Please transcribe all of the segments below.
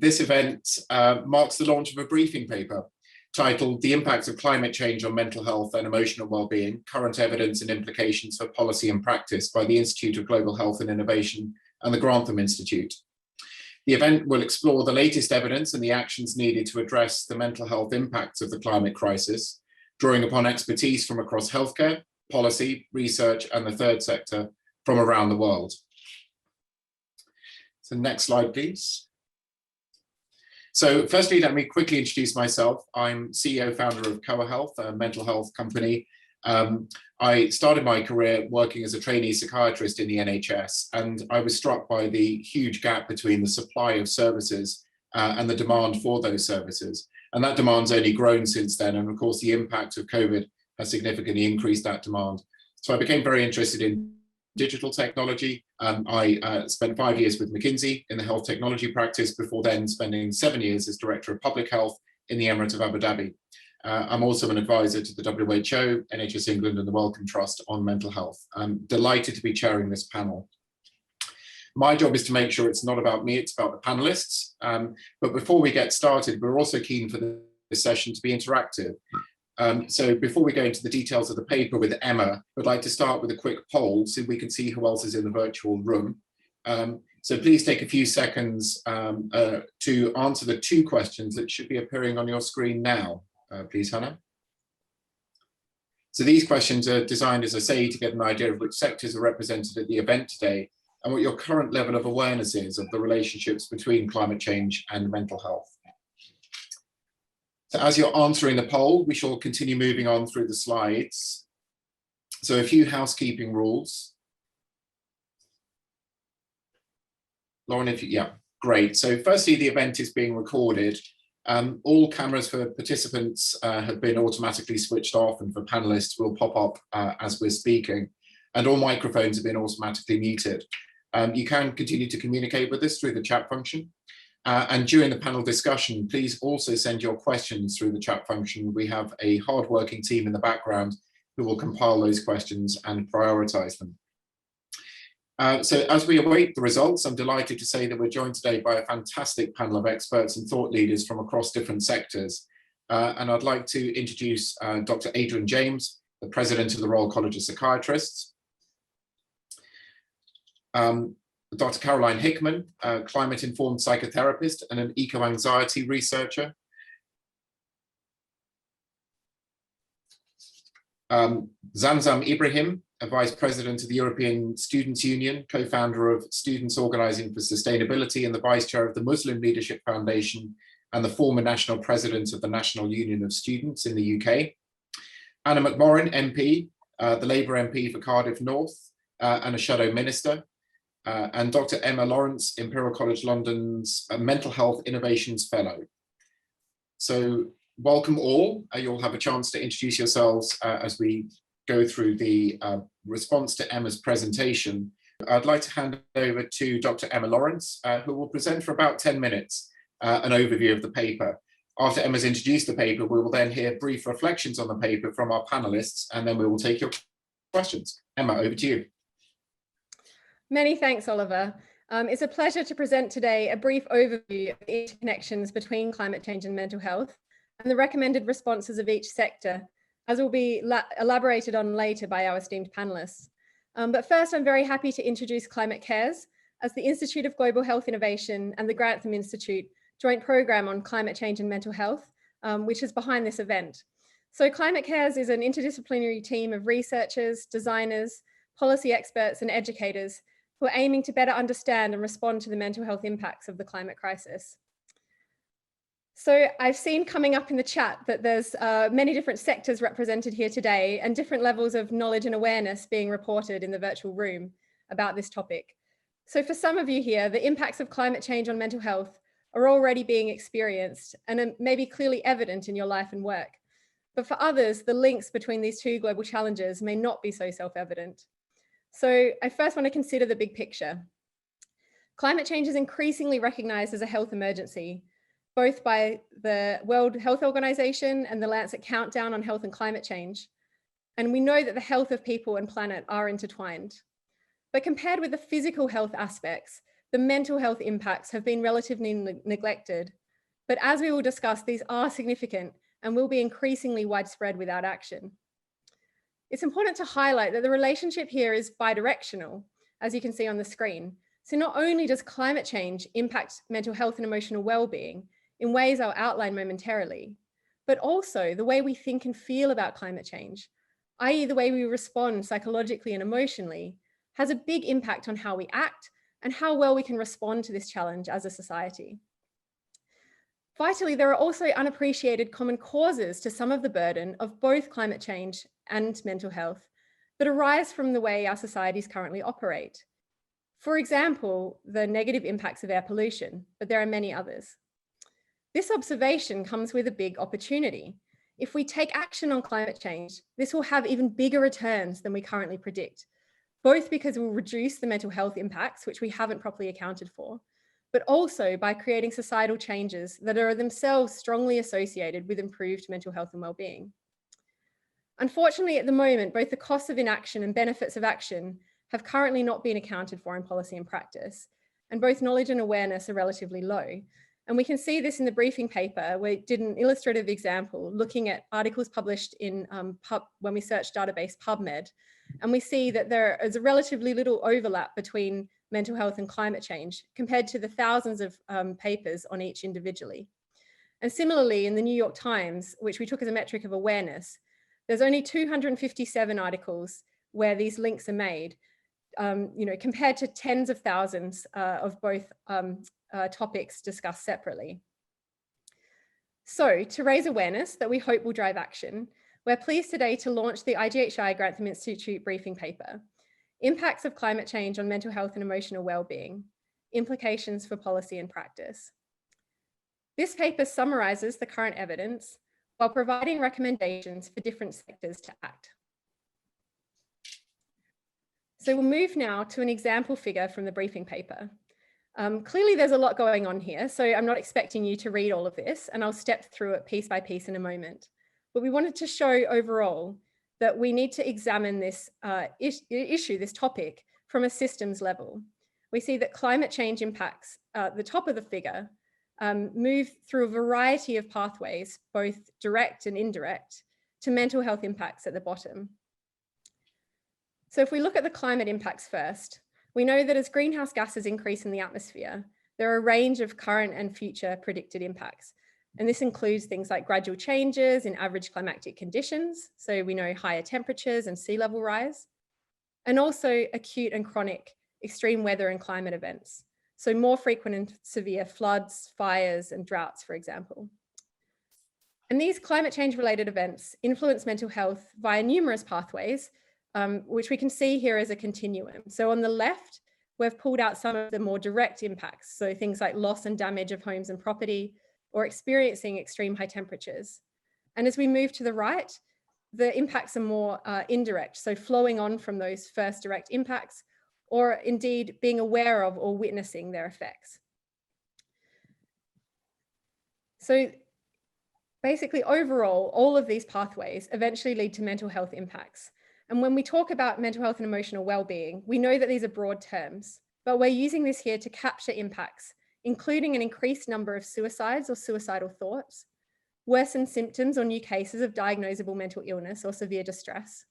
This event marks the launch of a briefing paper titled "The Impacts of Climate Change on Mental Health and Emotional Wellbeing, Current Evidence and Implications for Policy and Practice" by the Institute of Global Health and Innovation and the Grantham Institute. The event will explore the latest evidence and the actions needed to address the mental health impacts of the climate crisis, drawing upon expertise from across healthcare, policy, research, and the third sector from around the world. So next slide, please. So firstly, let me quickly introduce myself. I'm CEO founder of Coa Health, a mental health company. I started my career working as a trainee psychiatrist in the NHS, and I was struck by the huge gap between the supply of services and the demand for those services. And that demand's only grown since then. And of course, the impact of COVID has significantly increased that demand. So I became very interested in digital technology. I spent 5 years with McKinsey in the health technology practice before then spending 7 years as Director of Public Health in the Emirate of Abu Dhabi. I'm also an advisor to the WHO, NHS England and the Wellcome Trust on mental health. I'm delighted to be chairing this panel. My job is to make sure it's not about me, it's about the panelists. But before we get started, we're also keen for this session to be interactive. So before we go into the details of the paper with Emma, I'd like to start with a quick poll so we can see who else is in the virtual room. So please take a few seconds to answer the 2 questions that should be appearing on your screen now. Please, Hannah. So these questions are designed, as I say, to get an idea of which sectors are represented at the event today and what your current level of awareness is of the relationships between climate change and mental health. So as you're answering the poll, we shall continue moving on through the slides. So a few housekeeping rules. Lauren, if you, yeah, great. So firstly, the event is being recorded. All cameras for participants have been automatically switched off, and for panelists will pop up as we're speaking, and all microphones have been automatically muted. You can continue to communicate with us through the chat function, and during the panel discussion, please also send your questions through the chat function. We have a hard-working team in the background who will compile those questions and prioritize them. So as we await the results, I'm delighted to say that we're joined today by a fantastic panel of experts and thought leaders from across different sectors. And I'd like to introduce Dr. Adrian James, the President of the Royal College of Psychiatrists. Dr. Caroline Hickman, a climate-informed psychotherapist and an eco-anxiety researcher. Zamzam Ibrahim, a Vice President of the European Students' Union, co-founder of Students Organising for Sustainability and the Vice Chair of the Muslim Leadership Foundation and the former National President of the National Union of Students in the UK. Anna McMorrin, MP, the Labour MP for Cardiff North and a Shadow Minister. And Dr. Emma Lawrence, Imperial College London's Mental Health Innovations Fellow. So welcome all. You'll have a chance to introduce yourselves as we go through the response to Emma's presentation. I'd like to hand over to Dr. Emma Lawrence, who will present for about 10 minutes, an overview of the paper. After Emma's introduced the paper, we will then hear brief reflections on the paper from our panelists, and then we will take your questions. Emma, over to you. Many thanks, Oliver. It's a pleasure to present today a brief overview of the interconnections between climate change and mental health and the recommended responses of each sector, as will be elaborated on later by our esteemed panelists. But first, I'm very happy to introduce Climate Cares as the Institute of Global Health Innovation and the Grantham Institute joint program on climate change and mental health, which is behind this event. So Climate Cares is an interdisciplinary team of researchers, designers, policy experts, and educators who are aiming to better understand and respond to the mental health impacts of the climate crisis. So I've seen coming up in the chat that there's many different sectors represented here today and different levels of knowledge and awareness being reported in the virtual room about this topic. So for some of you here, the impacts of climate change on mental health are already being experienced and are maybe clearly evident in your life and work. But for others, the links between these two global challenges may not be so self-evident. So I first want to consider the big picture. Climate change is increasingly recognized as a health emergency, both by the World Health Organization and the Lancet Countdown on Health and Climate Change. And we know that the health of people and planet are intertwined. But compared with the physical health aspects, the mental health impacts have been relatively neglected. But as we will discuss, these are significant and will be increasingly widespread without action. It's important to highlight that the relationship here is bidirectional, as you can see on the screen. So not only does climate change impact mental health and emotional well-being in ways I'll outline momentarily, but also the way we think and feel about climate change, i.e. the way we respond psychologically and emotionally, has a big impact on how we act and how well we can respond to this challenge as a society. Vitally, there are also unappreciated common causes to some of the burden of both climate change and mental health that arise from the way our societies currently operate. For example, the negative impacts of air pollution, but there are many others. This observation comes with a big opportunity. If we take action on climate change, this will have even bigger returns than we currently predict, both because it will reduce the mental health impacts, which we haven't properly accounted for, but also by creating societal changes that are themselves strongly associated with improved mental health and well-being. Unfortunately, at the moment, both the costs of inaction and benefits of action have currently not been accounted for in policy and practice, and both knowledge and awareness are relatively low. And we can see this in the briefing paper, where we did an illustrative example looking at articles published in when we search database PubMed, and we see that there is a relatively little overlap between mental health and climate change compared to the thousands of papers on each individually. And similarly, in the New York Times, which we took as a metric of awareness, there's only 257 articles where these links are made, compared to tens of thousands of both topics discussed separately. So to raise awareness that we hope will drive action, we're pleased today to launch the IGHI Grantham Institute briefing paper, Impacts of Climate Change on Mental Health and Emotional Wellbeing, Implications for Policy and Practice. This paper summarizes the current evidence while providing recommendations for different sectors to act. So we'll move now to an example figure from the briefing paper. Clearly there's a lot going on here, so I'm not expecting you to read all of this, and I'll step through it piece by piece in a moment. But we wanted to show overall that we need to examine this issue, this topic, from a systems level. We see that climate change impacts at the top of the figure move through a variety of pathways, both direct and indirect, to mental health impacts at the bottom. So if we look at the climate impacts first, we know that as greenhouse gases increase in the atmosphere, there are a range of current and future predicted impacts. And this includes things like gradual changes in average climatic conditions. So we know higher temperatures and sea level rise, and also acute and chronic extreme weather and climate events. So more frequent and severe floods, fires, and droughts, for example. And these climate change related events influence mental health via numerous pathways, which we can see here as a continuum. So on the left, we've pulled out some of the more direct impacts. So things like loss and damage of homes and property, or experiencing extreme high temperatures. And as we move to the right, the impacts are more indirect, so flowing on from those first direct impacts, or indeed being aware of or witnessing their effects. So basically, overall, all of these pathways eventually lead to mental health impacts. And when we talk about mental health and emotional well-being, we know that these are broad terms, but we're using this here to capture impacts, including an increased number of suicides or suicidal thoughts, worsened symptoms or new cases of diagnosable mental illness or severe distress,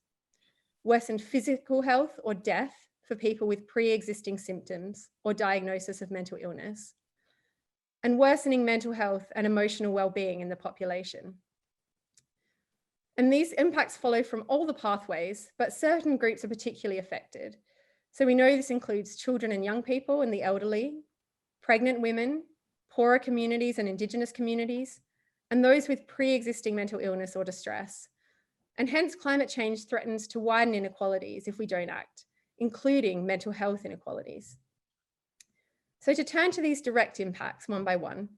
worsened physical health or death for people with pre-existing symptoms or diagnosis of mental illness, and worsening mental health and emotional well-being in the population. And these impacts follow from all the pathways, but certain groups are particularly affected. So we know this includes children and young people and the elderly, pregnant women, poorer communities and Indigenous communities, and those with pre-existing mental illness or distress. And hence climate change threatens to widen inequalities if we don't act, including mental health inequalities. So to turn to these direct impacts one by one,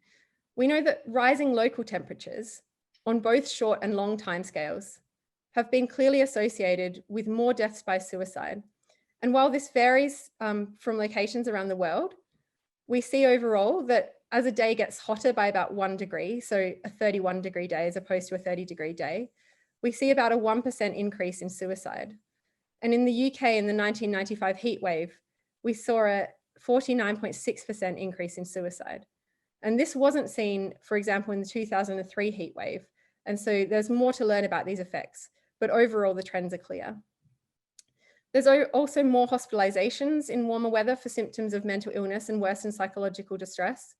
we know that rising local temperatures on both short and long timescales have been clearly associated with more deaths by suicide. And while this varies from locations around the world, we see overall that as a day gets hotter by about 1 degree, so a 31-degree day as opposed to a 30-degree day, we see about a 1% increase in suicide. And in the UK in the 1995 heat wave, we saw a 49.6% increase in suicide. And this wasn't seen, for example, in the 2003 heat wave. And so there's more to learn about these effects, but overall the trends are clear. There's also more hospitalizations in warmer weather for symptoms of mental illness and worsened psychological distress.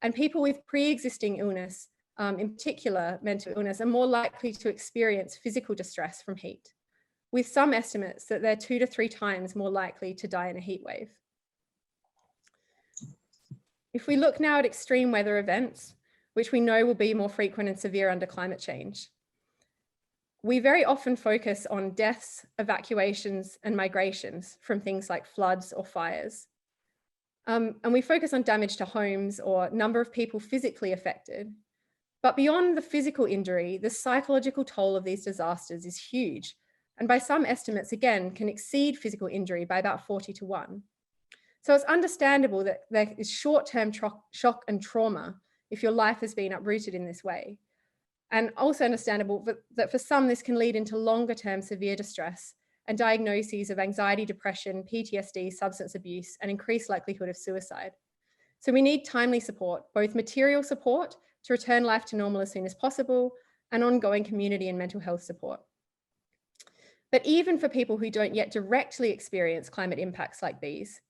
And people with pre-existing illness, in particular mental illness, are more likely to experience physical distress from heat, with some estimates that they're 2 to 3 times more likely to die in a heat wave. If we look now at extreme weather events, which we know will be more frequent and severe under climate change, we very often focus on deaths, evacuations, and migrations from things like floods or fires. And we focus on damage to homes or number of people physically affected. But beyond the physical injury, the psychological toll of these disasters is huge. And by some estimates, again, can exceed physical injury by about 40 to 1. So it's understandable that there is short-term shock and trauma if your life has been uprooted in this way. And also understandable that for some, this can lead into longer-term severe distress and diagnoses of anxiety, depression, PTSD, substance abuse, and increased likelihood of suicide. So we need timely support, both material support to return life to normal as soon as possible, and ongoing community and mental health support. But even for people who don't yet directly experience climate impacts like these,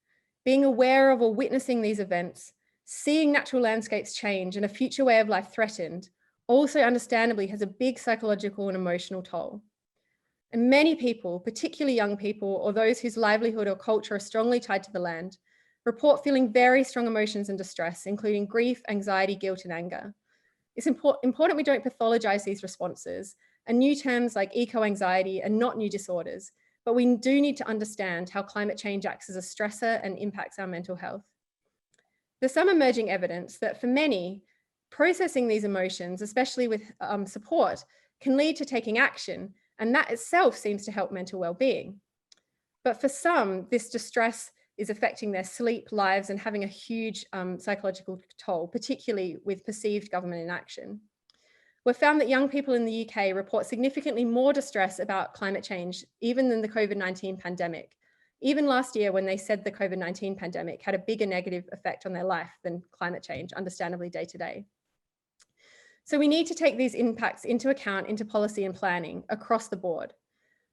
being aware of or witnessing these events, seeing natural landscapes change and a future way of life threatened, also understandably has a big psychological and emotional toll. And many people, particularly young people or those whose livelihood or culture are strongly tied to the land, report feeling very strong emotions and distress, including grief, anxiety, guilt, and anger. It's important we don't pathologize these responses, and new terms like eco-anxiety are not new disorders, but we do need to understand how climate change acts as a stressor and impacts our mental health. There's some emerging evidence that for many, processing these emotions, especially with support, can lead to taking action, and that itself seems to help mental well-being. But for some, this distress is affecting their sleep, lives, and having a huge psychological toll, particularly with perceived government inaction. We've found that young people in the UK report significantly more distress about climate change, even than the COVID-19 pandemic. Even last year, when they said the COVID-19 pandemic had a bigger negative effect on their life than climate change, understandably day to day. So we need to take these impacts into account into policy and planning across the board.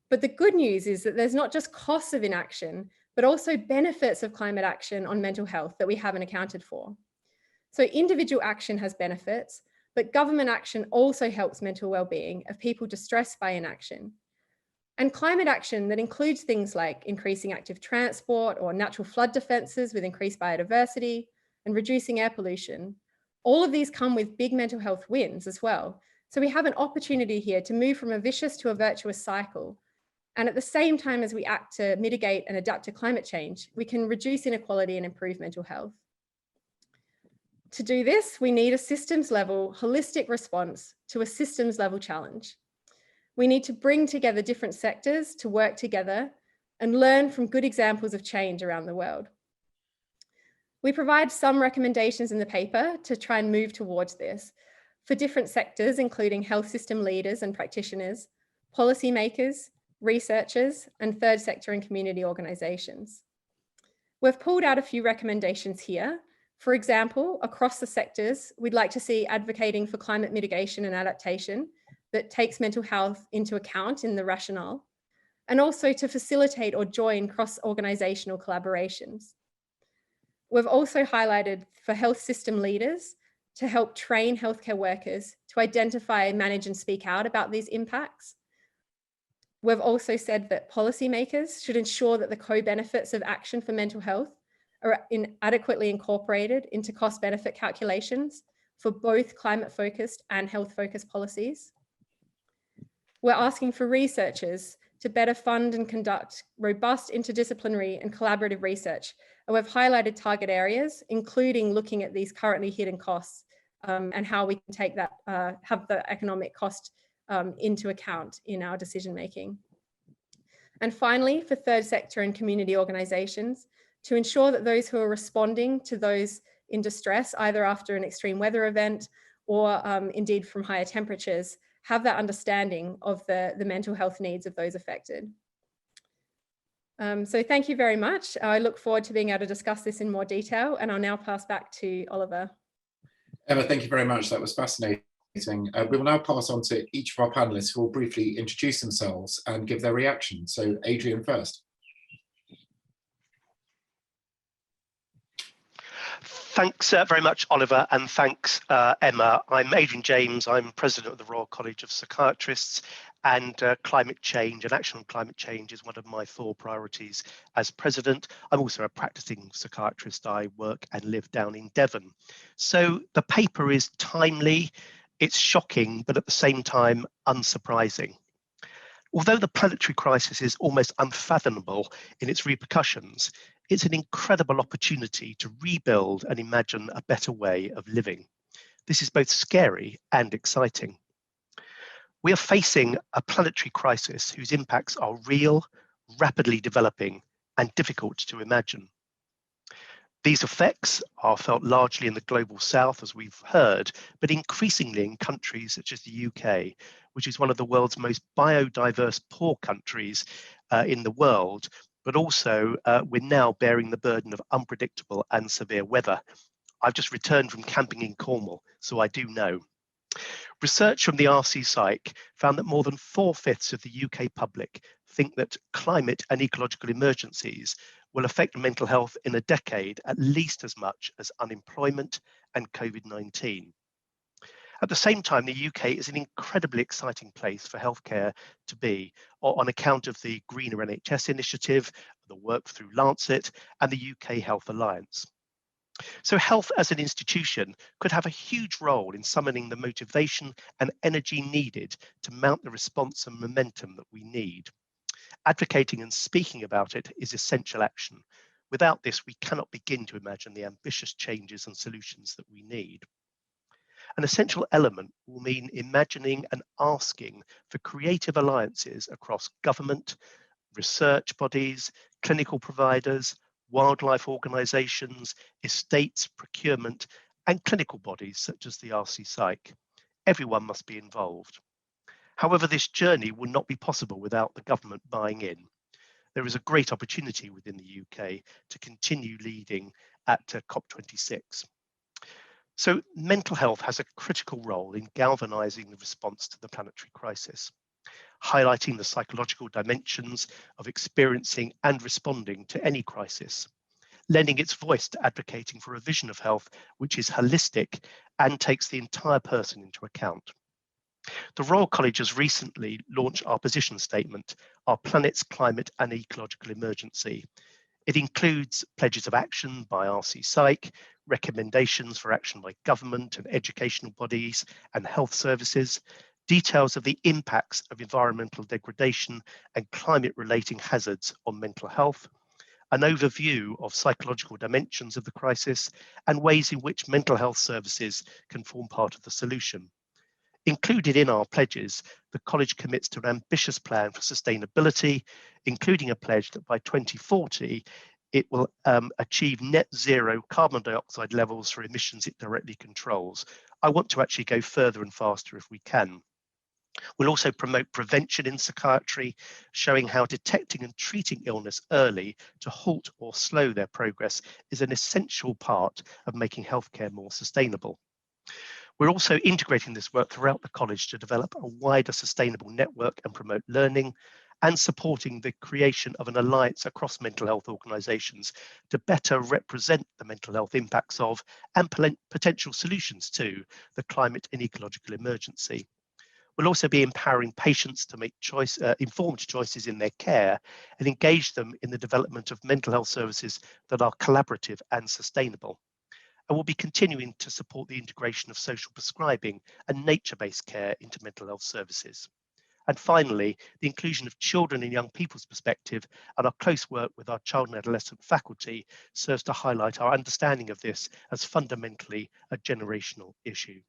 But the good news is that there's not just costs of inaction, but also benefits of climate action on mental health that we haven't accounted for. So individual action has benefits, but government action also helps mental well-being of people distressed by inaction. And climate action that includes things like increasing active transport or natural flood defenses with increased biodiversity and reducing air pollution, all of these come with big mental health wins as well. So we have an opportunity here to move from a vicious to a virtuous cycle. And at the same time as we act to mitigate and adapt to climate change, we can reduce inequality and improve mental health. To do this, we need a systems level, holistic response to a systems level challenge. We need to bring together different sectors to work together and learn from good examples of change around the world. We provide some recommendations in the paper to try and move towards this for different sectors, including health system leaders and practitioners, policymakers, researchers, and third sector and community organisations. We've pulled out a few recommendations here. For example, across the sectors, we'd like to see advocating for climate mitigation and adaptation that takes mental health into account in the rationale, and also to facilitate or join cross-organisational collaborations. We've also highlighted for health system leaders to help train healthcare workers to identify, manage, and speak out about these impacts. We've also said that policymakers should ensure that the co-benefits of action for mental health are adequately incorporated into cost-benefit calculations for both climate-focused and health-focused policies. We're asking for researchers to better fund and conduct robust interdisciplinary and collaborative research. And we've highlighted target areas, including looking at these currently hidden costs and how we can take that, have the economic cost into account in our decision making. And finally, for third sector and community organisations, to ensure that those who are responding to those in distress, either after an extreme weather event or indeed from higher temperatures, have that understanding of the mental health needs of those affected. So thank you very much. I look forward to being able to discuss this in more detail, and I'll now pass back to Oliver. Emma, thank you very much. That was fascinating. We will now pass on to each of our panelists who will briefly introduce themselves and give their reaction. So Adrian first. Thanks very much, Oliver, and thanks, Emma. I'm Adrian James. I'm president of the Royal College of Psychiatrists, and climate change and action on climate change is one of my 4 priorities as president. I'm also a practicing psychiatrist. I work and live down in Devon. So the paper is timely, it's shocking, but at the same time, unsurprising. Although the planetary crisis is almost unfathomable in its repercussions, it's an incredible opportunity to rebuild and imagine a better way of living. This is both scary and exciting. We are facing a planetary crisis whose impacts are real, rapidly developing, and difficult to imagine. These effects are felt largely in the global south, as we've heard, but increasingly in countries such as the UK, which is one of the world's most biodiverse poor countries in the world, but also we're now bearing the burden of unpredictable and severe weather. I've just returned from camping in Cornwall, so I do know. Research from the RCPsych found that more than 4/5 of the UK public think that climate and ecological emergencies will affect mental health in a decade at least as much as unemployment and COVID-19. At the same time, the UK is an incredibly exciting place for healthcare to be on account of the Greener NHS initiative, the work through Lancet, and the UK Health Alliance. So health as an institution could have a huge role in summoning the motivation and energy needed to mount the response and momentum that we need. Advocating and speaking about it is essential action. Without this, we cannot begin to imagine the ambitious changes and solutions that we need. An essential element will mean imagining and asking for creative alliances across government, research bodies, clinical providers, wildlife organisations, estates, procurement, and clinical bodies such as the RCPsych. Everyone must be involved. However, this journey will not be possible without the government buying in. There is a great opportunity within the UK to continue leading at COP26. So mental health has a critical role in galvanising the response to the planetary crisis, highlighting the psychological dimensions of experiencing and responding to any crisis, lending its voice to advocating for a vision of health which is holistic and takes the entire person into account. The Royal College has recently launched our position statement, Our Planet's Climate and Ecological Emergency. It includes pledges of action by RCPsych, recommendations for action by government and educational bodies and health services, details of the impacts of environmental degradation and climate-relating hazards on mental health, an overview of psychological dimensions of the crisis, and ways in which mental health services can form part of the solution. Included in our pledges, the College commits to an ambitious plan for sustainability, including a pledge that by 2040, it will achieve net zero carbon dioxide levels for emissions it directly controls. I want to actually go further and faster if we can. We'll also promote prevention in psychiatry, showing how detecting and treating illness early to halt or slow their progress is an essential part of making healthcare more sustainable. We're also integrating this work throughout the college to develop a wider sustainable network and promote learning, and supporting the creation of an alliance across mental health organisations to better represent the mental health impacts of and potential solutions to the climate and ecological emergency. We'll also be empowering patients to make informed choices in their care and engage them in the development of mental health services that are collaborative and sustainable. And we'll be continuing to support the integration of social prescribing and nature-based care into mental health services. And finally, the inclusion of children and young people's perspective and our close work with our child and adolescent faculty serves to highlight our understanding of this as fundamentally a generational issue.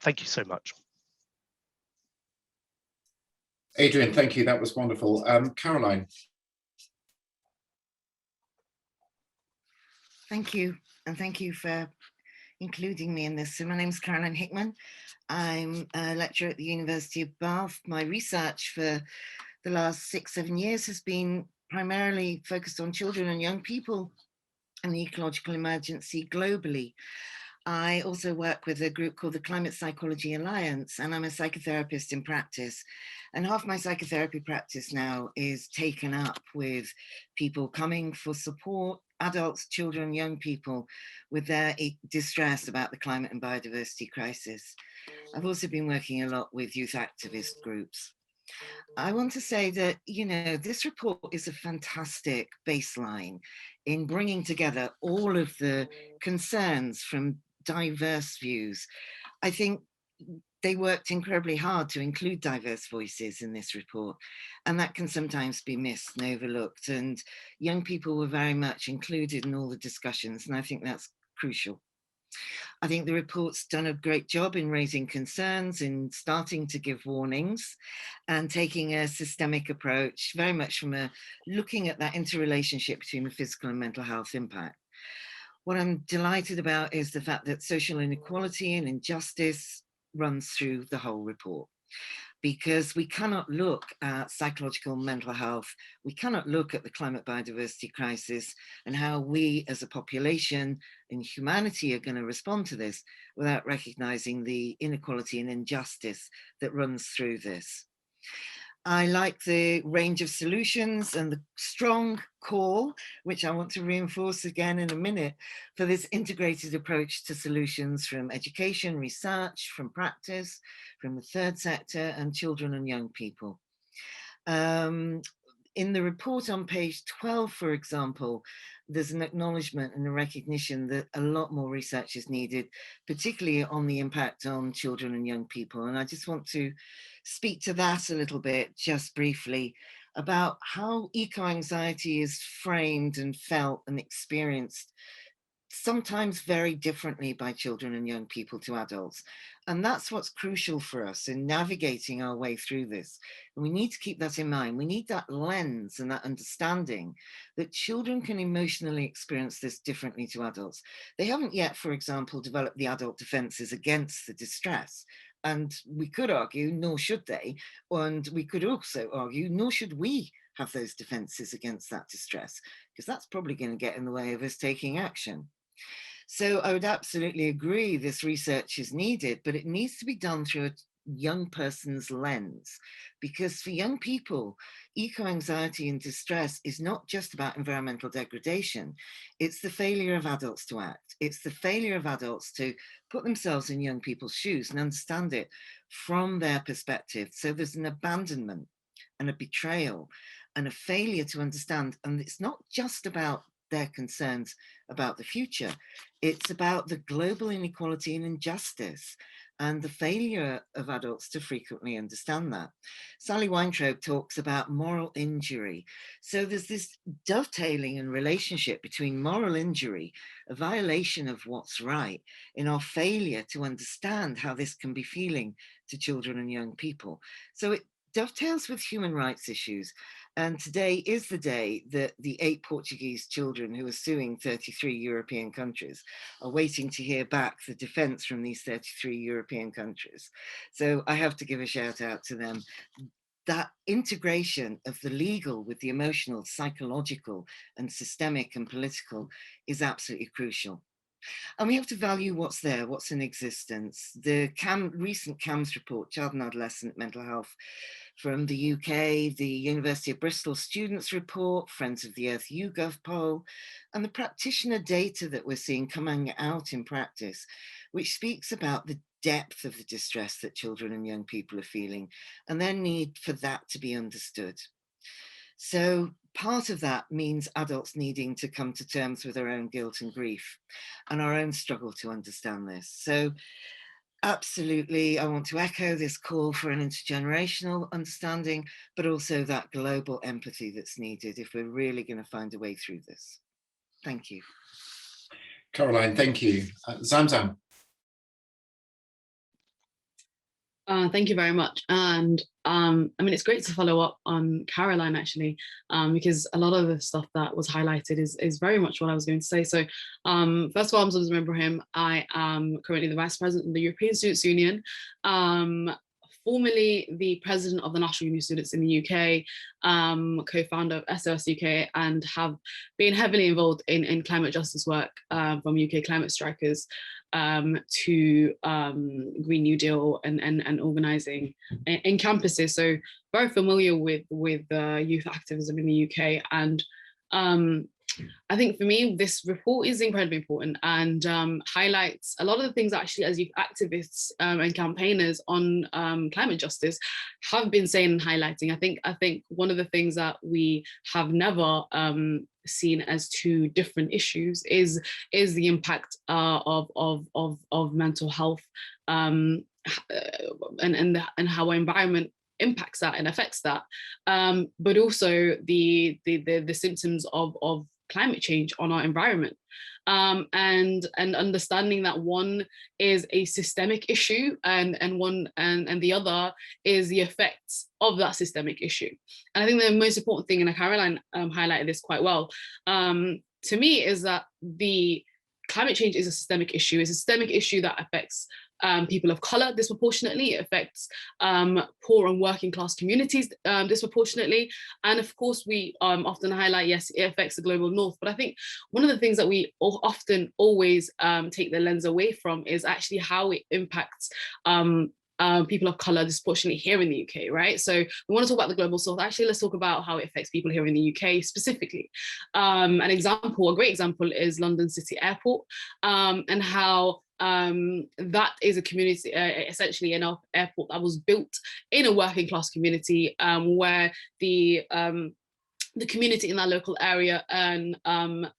Thank you so much. Adrian, thank you. That was wonderful. Caroline. Thank you, and thank you for including me in this. So my name is Caroline Hickman. I'm a lecturer at the University of Bath. My research for the last 6-7 years has been primarily focused on children and young people and the ecological emergency globally. I also work with a group called the Climate Psychology Alliance, and I'm a psychotherapist in practice. And half my psychotherapy practice now is taken up with people coming for support, adults, children, young people, with their distress about the climate and biodiversity crisis. I've also been working a lot with youth activist groups. I want to say that, you know, this report is a fantastic baseline in bringing together all of the concerns from diverse views. I think they worked incredibly hard to include diverse voices in this report, and that can sometimes be missed and overlooked. And young people were very much included in all the discussions, and I think that's crucial. I think the report's done a great job in raising concerns, in starting to give warnings, and taking a systemic approach, very much from a looking at that interrelationship between the physical and mental health impact. What I'm delighted about is the fact that social inequality and injustice runs through the whole report, because we cannot look at psychological mental health, we cannot look at the climate biodiversity crisis and how we as a population and humanity are going to respond to this without recognizing the inequality and injustice that runs through this. I like the range of solutions and the strong call, which I want to reinforce again in a minute, for this integrated approach to solutions from education, research, from practice, from the third sector, and children and young people. In the report on page 12, for example, there's an acknowledgement and a recognition that a lot more research is needed, particularly on the impact on children and young people. And I just want to speak to that a little bit, just briefly, about how eco-anxiety is framed and felt and experienced sometimes very differently by children and young people to adults. And that's what's crucial for us in navigating our way through this. And we need to keep that in mind. We need that lens and that understanding that children can emotionally experience this differently to adults. They haven't yet, for example, developed the adult defenses against the distress. And we could argue, nor should they. And we could also argue, nor should we have those defenses against that distress, because that's probably going to get in the way of us taking action. So I would absolutely agree this research is needed, but it needs to be done through a young person's lens, because for young people, eco-anxiety and distress is not just about environmental degradation. It's the failure of adults to act. It's the failure of adults to put themselves in young people's shoes and understand it from their perspective. So there's an abandonment and a betrayal and a failure to understand. And it's not just about their concerns about the future. It's about the global inequality and injustice and the failure of adults to frequently understand that. Sally Weintraub talks about moral injury. So there's this dovetailing and relationship between moral injury, a violation of what's right, in our failure to understand how this can be feeling to children and young people. So it dovetails with human rights issues. And today is the day that the 8 Portuguese children who are suing 33 European countries are waiting to hear back the defense from these 33 European countries. So I have to give a shout out to them. That integration of the legal with the emotional, psychological, and systemic and political is absolutely crucial. And we have to value what's there, what's in existence. The recent CAMS report, Child and Adolescent Mental Health, from the UK, the University of Bristol Students Report, Friends of the Earth YouGov poll, and the practitioner data that we're seeing coming out in practice, which speaks about the depth of the distress that children and young people are feeling and their need for that to be understood. So part of that means adults needing to come to terms with their own guilt and grief and our own struggle to understand this. So absolutely, I want to echo this call for an intergenerational understanding, but also that global empathy that's needed if we're really going to find a way through this. Thank you. Caroline, thank you. Zamzam. Thank you very much. And I mean, it's great to follow up on Caroline, actually, because a lot of the stuff that was highlighted is very much what I was going to say. So first of all, I'm Zamzam Ibrahim. I am currently the Vice President of the European Students' Union. formerly the president of the National Union of Students in the UK, co-founder of SOS UK, and have been heavily involved in climate justice work, from UK climate strikers to Green New Deal and organising in campuses. So very familiar with youth activism in the UK. And I think for me, this report is incredibly important and highlights a lot of the things actually as youth activists and campaigners on climate justice have been saying and highlighting. I think one of the things that we have never seen as two different issues is the impact of mental health and how our environment impacts that and affects that, but also the symptoms of climate change on our environment, and understanding that one is a systemic issue and the other is the effects of that systemic issue. And I think the most important thing, and Caroline highlighted this quite well, to me, is that the climate change is a systemic issue. It's a systemic issue that affects people of colour disproportionately. It affects poor and working class communities disproportionately. And of course, we often highlight, yes, it affects the global north. But I think one of the things that we often always take the lens away from is actually how it impacts people of colour disproportionately here in the UK, right? So we want to talk about the global south. Actually, let's talk about how it affects people here in the UK specifically. A great example is London City Airport, and how that is a community, essentially an airport that was built in a working class community, where the community in that local area earn 40%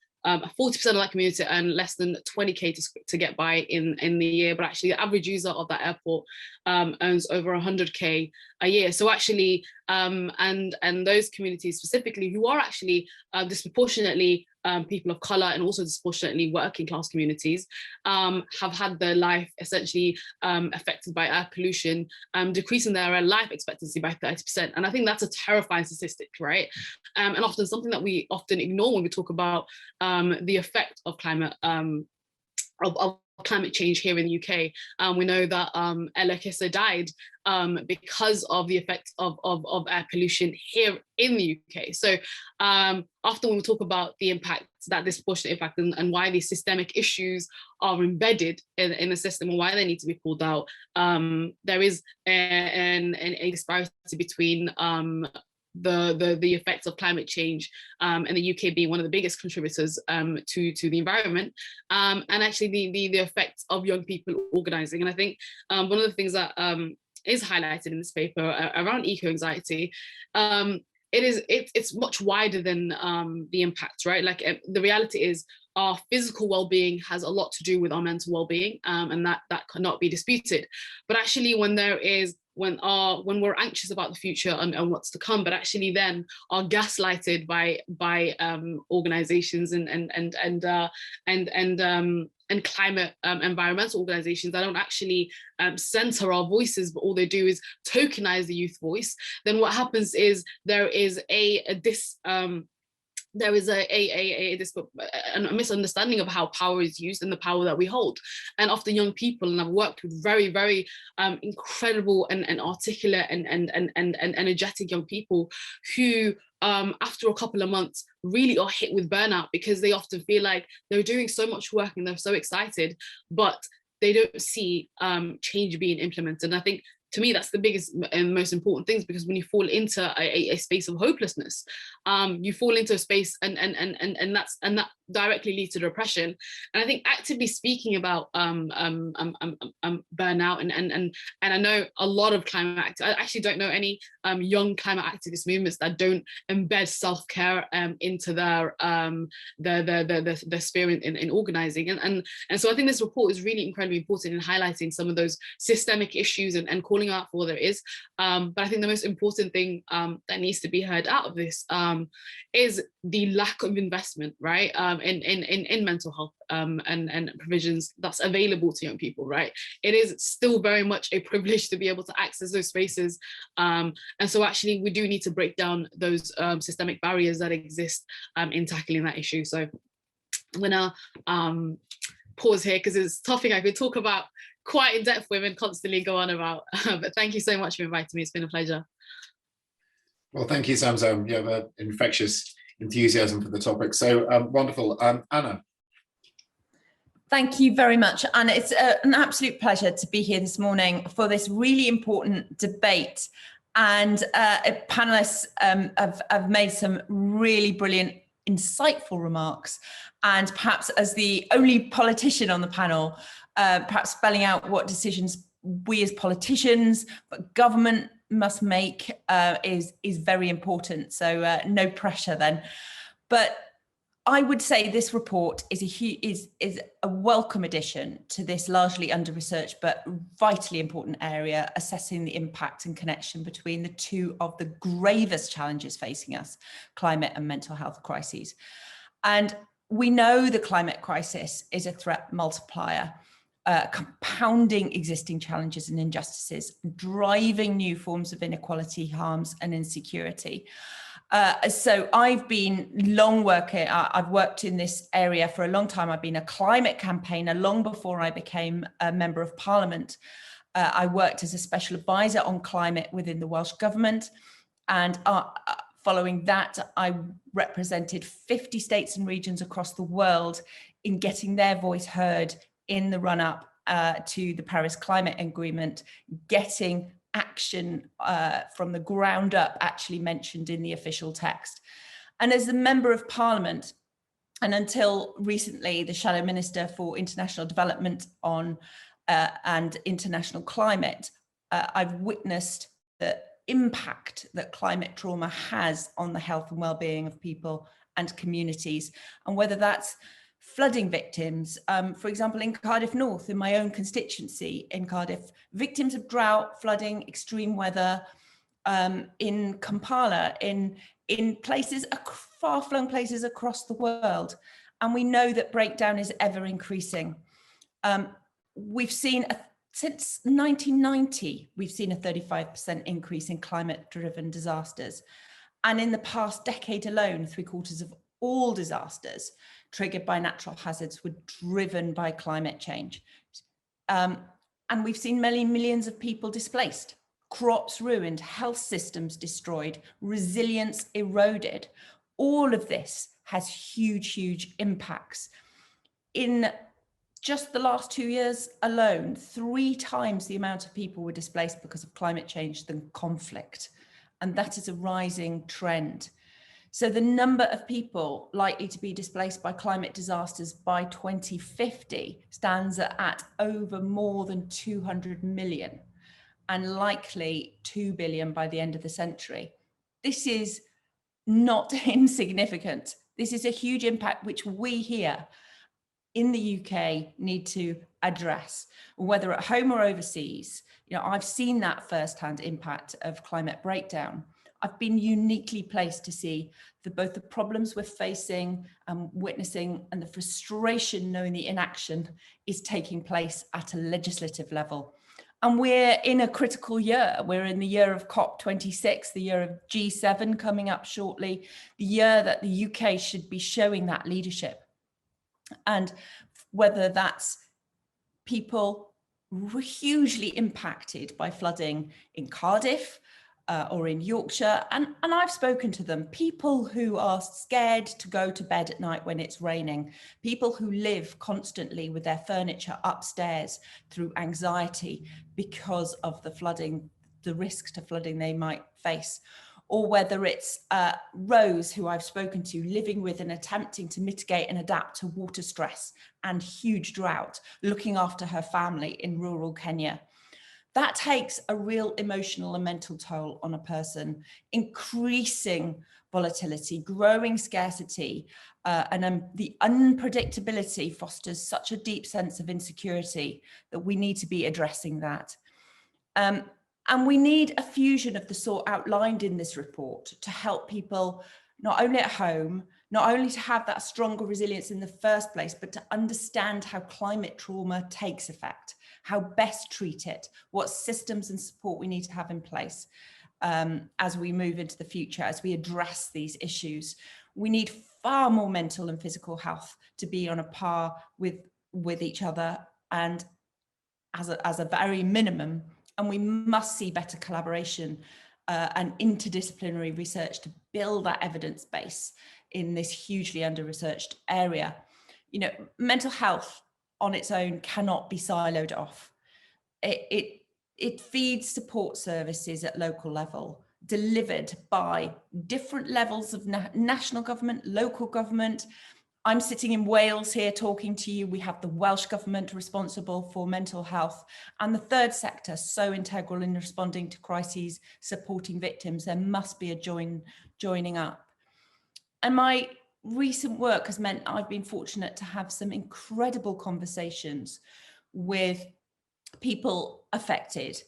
of that community earn less than 20k to get by in the year, but actually the average user of that airport earns over 100k a year. So actually, and those communities specifically, who are actually disproportionately people of colour and also disproportionately working class communities, have had their life essentially affected by air pollution, decreasing their life expectancy by 30%. And I think that's a terrifying statistic, right? And often something that we often ignore when we talk about the effect of climate of climate change here in the UK. We know that Ella Kisser died because of the effects of air pollution here in the UK. So often when we talk about the impact, that disproportionate impact, and why these systemic issues are embedded in the system and why they need to be pulled out, there is a disparity between the effects of climate change, and the UK being one of the biggest contributors to the environment, and actually the effects of young people organising. And I think one of the things that is highlighted in this paper around eco-anxiety, it's much wider than the impact, right? Like the reality is our physical well-being has a lot to do with our mental well-being, and that cannot be disputed. But actually, when we're anxious about the future and what's to come, but actually then are gaslighted by organizations and climate environmental organizations that don't actually center our voices, but all they do is tokenize the youth voice, then what happens is there is a misunderstanding of how power is used and the power that we hold. And often young people, and I've worked with very, very incredible and articulate and energetic young people who after a couple of months really are hit with burnout, because they often feel like they're doing so much work and they're so excited, but they don't see change being implemented. And I think, to me, that's the biggest and most important things, because when you fall into a space of hopelessness, you fall into a space and that directly leads to depression. And I think actively speaking about burnout and I know a lot of climate activists, I actually don't know any young climate activist movements that don't embed self-care into their spirit in organizing. And so I think this report is really incredibly important in highlighting some of those systemic issues and calling out for what there is. But I think the most important thing that needs to be heard out of this is the lack of investment, right, in mental health and provisions that's available to young people, right? It is still very much a privilege to be able to access those spaces. And so actually we do need to break down those systemic barriers that exist in tackling that issue. So I'm gonna pause here because it's a topic I could talk about quite in depth with and constantly go on about. But thank you so much for inviting me. It's been a pleasure. Well, thank you, Zamzam. You have an infectious enthusiasm for the topic. So wonderful. Anna. Thank you very much, Anna. It's an absolute pleasure to be here this morning for this really important debate. And panelists have made some really brilliant, insightful remarks. And perhaps as the only politician on the panel, perhaps spelling out what decisions we as politicians, but government must make is very important. So no pressure then. But I would say this report is a welcome addition to this largely under-researched but vitally important area, assessing the impact and connection between the two of the gravest challenges facing us, climate and mental health crises. And we know the climate crisis is a threat multiplier, compounding existing challenges and injustices, driving new forms of inequality, harms and insecurity. So I've been I've worked in this area for a long time. I've been a climate campaigner long before I became a member of Parliament. I worked as a special advisor on climate within the Welsh Government. And following that, I represented 50 states and regions across the world in getting their voice heard in the run-up to the Paris Climate Agreement, getting action from the ground up actually mentioned in the official text. And as a member of Parliament, and until recently the Shadow Minister for International Development and International Climate, I've witnessed the impact that climate trauma has on the health and well-being of people and communities, and whether that's flooding victims, for example, in Cardiff North, in my own constituency in Cardiff, victims of drought, flooding, extreme weather, in Kampala, in places, far-flung places across the world. And we know that breakdown is ever increasing. We've seen, since 1990, we've seen a 35% increase in climate-driven disasters. And in the past decade alone, 3/4 of all disasters triggered by natural hazards were driven by climate change. And we've seen many millions of people displaced, crops ruined, health systems destroyed, resilience eroded. All of this has huge, huge impacts. In just the last 2 years alone, 3 times the amount of people were displaced because of climate change than conflict. And that is a rising trend. So the number of people likely to be displaced by climate disasters by 2050 stands at over more than 200 million, and likely 2 billion by the end of the century. This is not insignificant. This is a huge impact which we here in the UK need to address, whether at home or overseas. You know, I've seen that firsthand impact of climate breakdown. I've been uniquely placed to see both the problems we're facing and witnessing, and the frustration knowing the inaction is taking place at a legislative level. And we're in a critical year. We're in the year of COP26, the year of G7 coming up shortly, the year that the UK should be showing that leadership. And whether that's people hugely impacted by flooding in Cardiff, or in Yorkshire, and I've spoken to them, people who are scared to go to bed at night when it's raining, people who live constantly with their furniture upstairs through anxiety because of the flooding, the risks to flooding they might face, or whether it's Rose, who I've spoken to, living with and attempting to mitigate and adapt to water stress and huge drought, looking after her family in rural Kenya. That takes a real emotional and mental toll on a person, increasing volatility, growing scarcity, and the unpredictability fosters such a deep sense of insecurity that we need to be addressing that. And we need a fusion of the sort outlined in this report to help people not only at home, not only to have that stronger resilience in the first place, but to understand how climate trauma takes effect, how best treat it, what systems and support we need to have in place as we move into the future, as we address these issues. We need far more mental and physical health to be on a par with with each other and as a very minimum, and we must see better collaboration and interdisciplinary research to build that evidence base in this hugely under-researched area. You know, mental health on its own cannot be siloed off. It feeds support services at local level, delivered by different levels of national government, local government. I'm sitting in Wales here talking to you. We have the Welsh government responsible for mental health, and the third sector so integral in responding to crises, supporting victims. There must be a joining up. And my recent work has meant I've been fortunate to have some incredible conversations with people affected.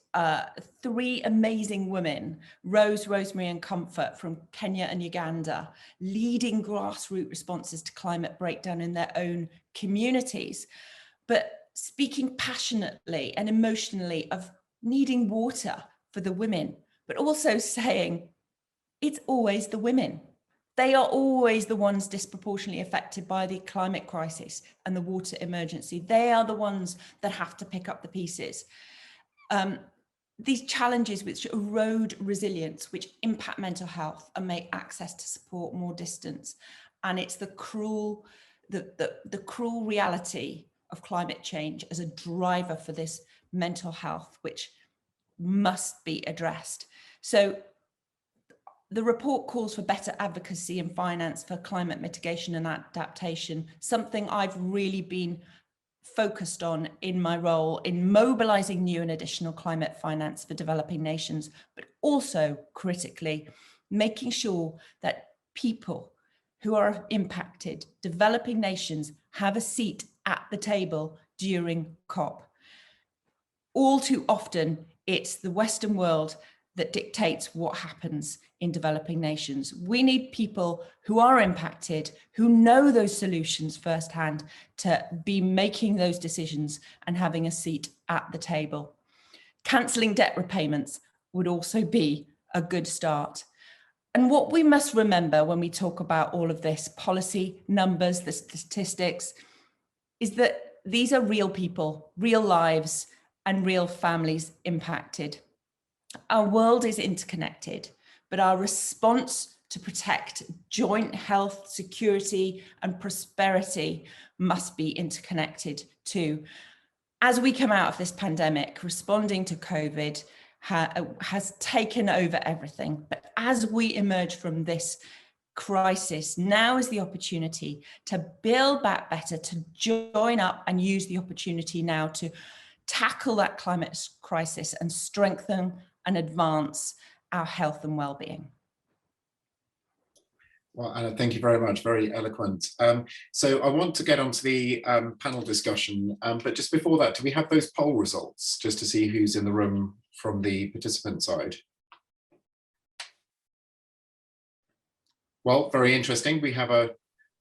3 amazing women, Rose, Rosemary and Comfort from Kenya and Uganda, leading grassroots responses to climate breakdown in their own communities, but speaking passionately and emotionally of needing water for the women, but also saying it's always the women. They are always the ones disproportionately affected by the climate crisis and the water emergency. They are the ones that have to pick up the pieces. These challenges which erode resilience, which impact mental health and make access to support more distant. And it's the cruel reality of climate change as a driver for this mental health, which must be addressed. So the report calls for better advocacy and finance for climate mitigation and adaptation, something I've really been focused on in my role in mobilizing new and additional climate finance for developing nations, but also critically making sure that people who are impacted, developing nations, have a seat at the table during COP. All too often, it's the Western world that dictates what happens in developing nations. We need people who are impacted, who know those solutions firsthand, to be making those decisions and having a seat at the table. Cancelling debt repayments would also be a good start. And what we must remember when we talk about all of this, policy, numbers, the statistics, is that these are real people, real lives, and real families impacted. Our world is interconnected, but our response to protect joint health, security, and prosperity must be interconnected too. As we come out of this pandemic, responding to COVID has taken over everything. But as we emerge from this crisis, now is the opportunity to build back better, to join up and use the opportunity now to tackle that climate crisis and strengthen and advance our health and well-being. Well, Anna, thank you very much. Very eloquent. So I want to get onto the panel discussion, but just before that, do we have those poll results just to see who's in the room from the participant side? Well, very interesting. We have a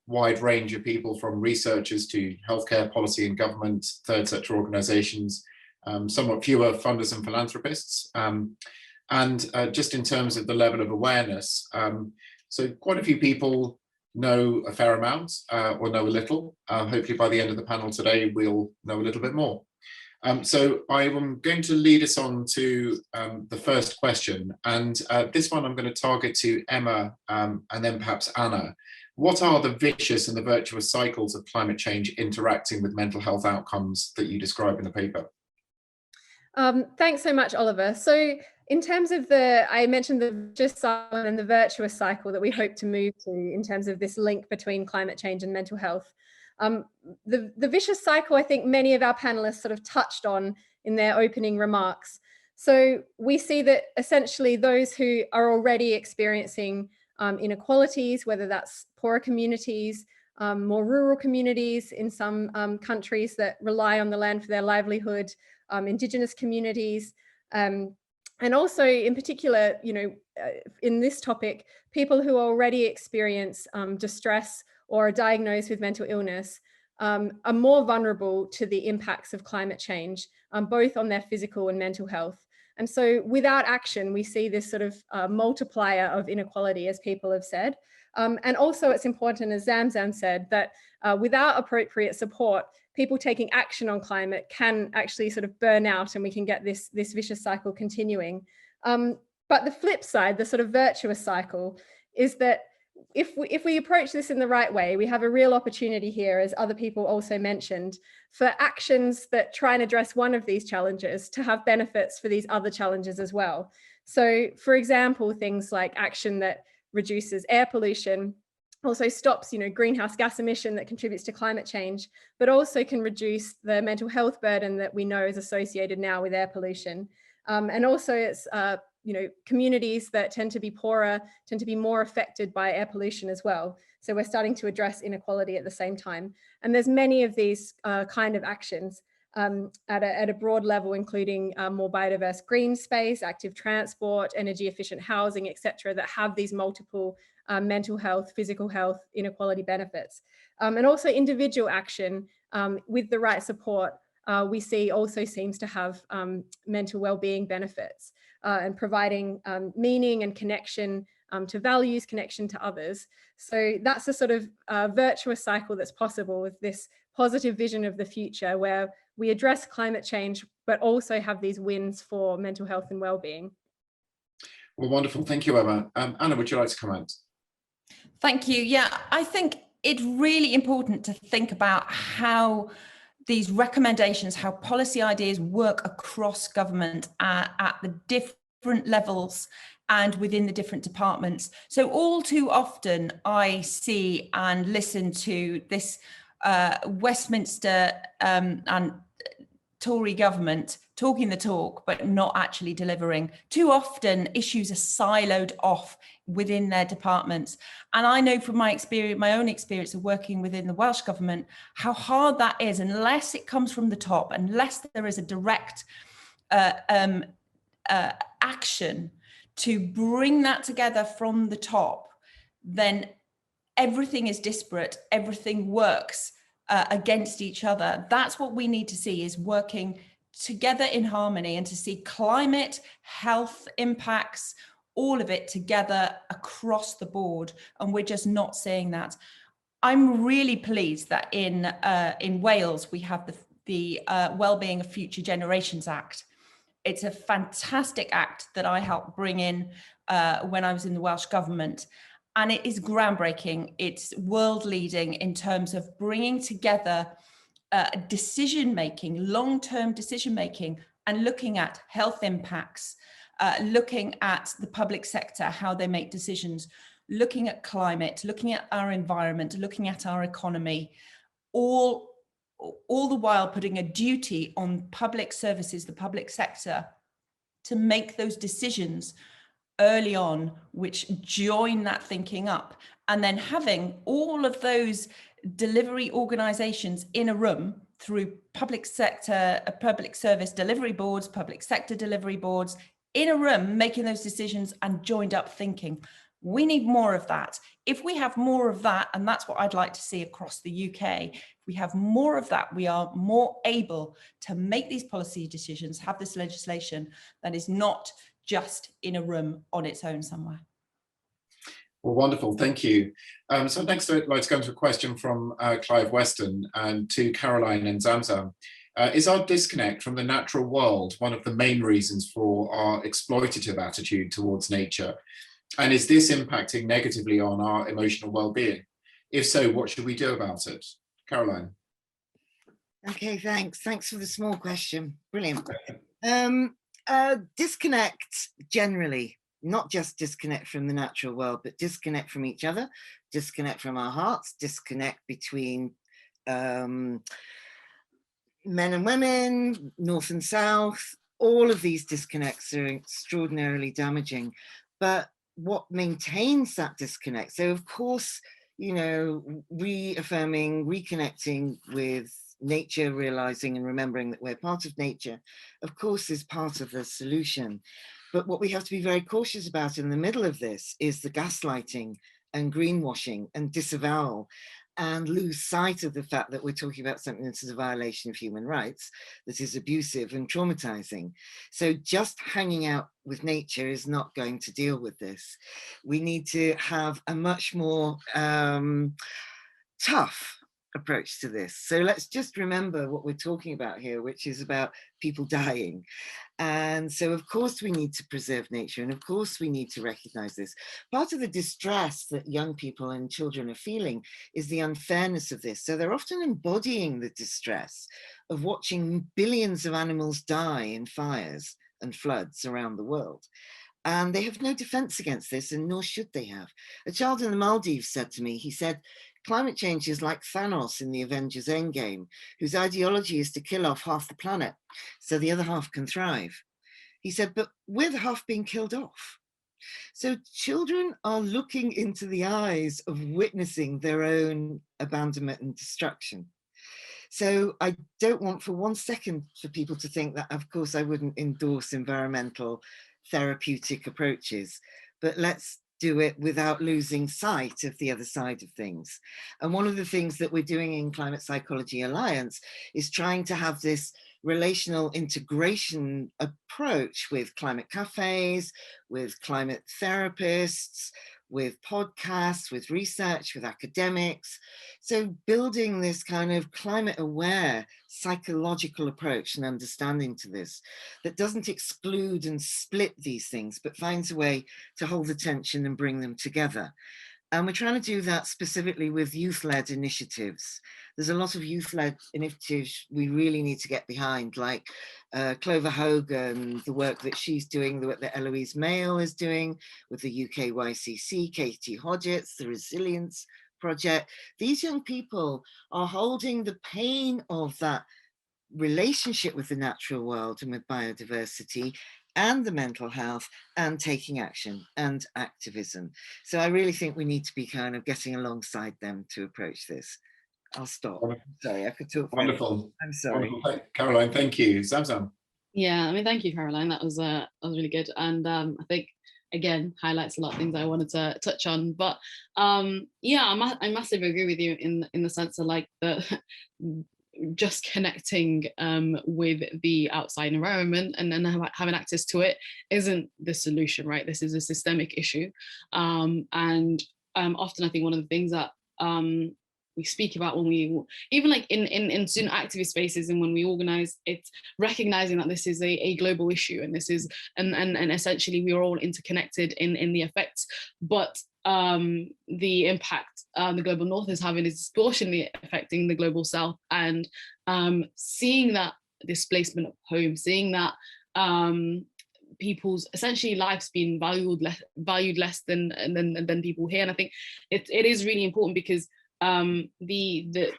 wide range of people, from researchers to healthcare policy and government, third sector organisations, somewhat fewer funders and philanthropists. And just in terms of the level of awareness, so quite a few people know a fair amount or know a little. Hopefully by the end of the panel today, we'll know a little bit more. So I am going to lead us on to the first question. And this one I'm going to target to Emma and then perhaps Anna. What are the vicious and the virtuous cycles of climate change interacting with mental health outcomes that you describe in the paper? Thanks so much, Oliver. So in terms of I mentioned the vicious cycle and the virtuous cycle that we hope to move to in terms of this link between climate change and mental health. The vicious cycle, I think many of our panelists sort of touched on in their opening remarks. So we see that essentially those who are already experiencing inequalities, whether that's poorer communities, more rural communities in some countries that rely on the land for their livelihood, Indigenous communities, and also in particular, in this topic, people who already experience distress or are diagnosed with mental illness are more vulnerable to the impacts of climate change, both on their physical and mental health. And so without action, we see this sort of multiplier of inequality, as people have said. And also it's important, as Zamzam said, that without appropriate support, people taking action on climate can actually sort of burn out, and we can get this vicious cycle continuing. But the flip side, the sort of virtuous cycle, is that if we approach this in the right way, we have a real opportunity here, as other people also mentioned, for actions that try and address one of these challenges to have benefits for these other challenges as well. So, for example, things like action that reduces air pollution, also stops, greenhouse gas emission that contributes to climate change, but also can reduce the mental health burden that we know is associated now with air pollution. And also it's, communities that tend to be poorer, tend to be more affected by air pollution as well. So we're starting to address inequality at the same time. And there's many of these kind of actions at a broad level, including more biodiverse green space, active transport, energy efficient housing, etc., that have these multiple mental health, physical health, inequality benefits. And also individual action with the right support, we see also seems to have mental well-being benefits and providing meaning and connection to values, connection to others. So that's a sort of virtuous cycle that's possible with this positive vision of the future, where we address climate change, but also have these wins for mental health and well-being. Well, wonderful. Thank you, Emma. Anna, would you like to comment? Thank you. Yeah, I think it's really important to think about how these recommendations, how policy ideas work across government at the different levels and within the different departments. So all too often I see and listen to this Westminster and Tory government talking the talk, but not actually delivering. Too often issues are siloed off within their departments. And I know from my experience, my own experience of working within the Welsh government, how hard that is unless it comes from the top, unless there is a direct action to bring that together from the top, then everything is disparate, everything works against each other. That's what we need to see, is working together in harmony, and to see climate, health impacts, all of it together across the board. And we're just not seeing that. I'm really pleased that in Wales, we have the Wellbeing of Future Generations Act. It's a fantastic act that I helped bring in when I was in the Welsh government. And it is groundbreaking. It's world leading in terms of bringing together decision-making, long-term decision-making, and looking at health impacts, looking at the public sector, how they make decisions, looking at climate, looking at our environment, looking at our economy, all the while putting a duty on public services, the public sector, to make those decisions early on, which join that thinking up, and then having all of those delivery organizations in a room through public sector, public service delivery boards, public sector delivery boards, in a room making those decisions and joined up thinking. We need more of that. If we have more of that, and that's what I'd like to see across the UK, if we have more of that, we are more able to make these policy decisions, have this legislation that is not just in a room on its own somewhere. Well, wonderful, thank you. So next I'd like to go into a question from Clive Weston and to Caroline and Zamzam. Is our disconnect from the natural world one of the main reasons for our exploitative attitude towards nature? And is this impacting negatively on our emotional well-being? If so, what should we do about it? Caroline. Okay, thanks. Thanks for the small question. Brilliant. Disconnect generally, not just disconnect from the natural world, but disconnect from each other, disconnect from our hearts, disconnect between men and women, north and south. All of these disconnects are extraordinarily damaging. But what maintains that disconnect? So of course, reaffirming, reconnecting with nature, realizing and remembering that we're part of nature, of course, is part of the solution. But what we have to be very cautious about in the middle of this is the gaslighting and greenwashing and disavowal, and lose sight of the fact that we're talking about something that is a violation of human rights, that is abusive and traumatizing. So just hanging out with nature is not going to deal with this. We need to have a much more tough approach to this. So let's just remember what we're talking about here, which is about people dying. And so of course we need to preserve nature, and of course we need to recognize this. Part of the distress that young people and children are feeling is the unfairness of this. So they're often embodying the distress of watching billions of animals die in fires and floods around the world. And they have no defense against this, and nor should they have. A child in the Maldives said to me, he said, climate change is like Thanos in the Avengers Endgame, whose ideology is to kill off half the planet so the other half can thrive. He said, but we're the half being killed off. So children are looking into the eyes of witnessing their own abandonment and destruction. So I don't want for 1 second for people to think that, of course, I wouldn't endorse environmental therapeutic approaches, but let's do it without losing sight of the other side of things. And one of the things that we're doing in Climate Psychology Alliance is trying to have this relational integration approach with climate cafes, with climate therapists, with podcasts, with research, with academics. So building this kind of climate aware psychological approach and understanding to this that doesn't exclude and split these things, but finds a way to hold the tension and bring them together. And we're trying to do that specifically with youth-led initiatives. There's a lot of youth-led initiatives we really need to get behind, like Clover Hogan, the work that she's doing, the work that Eloise Mail is doing with the UK YCC, Katie Hodgetts, the Resilience Project. These young people are holding the pain of that relationship with the natural world and with biodiversity and the mental health, and taking action and activism. So I really think we need to be kind of getting alongside them to approach this. I'll stop. Sorry, I could talk. Wonderful. I'm sorry. Wonderful. Caroline, thank you. Sam. Yeah, I mean, thank you, Caroline. That was really good, and I think again highlights a lot of things I wanted to touch on. But yeah, I massively agree with you in the sense of like the just connecting with the outside environment and then having access to it isn't the solution, right? This is a systemic issue. And often I think one of the things that we speak about when we, even like in student activist spaces and when we organize, it's recognizing that this is a global issue and this is, and essentially we are all interconnected in the effects, but the impact the global north is having is disproportionately affecting the global south, and seeing that displacement of home, seeing that people's essentially lives being valued less than people here. And I think it is really important because the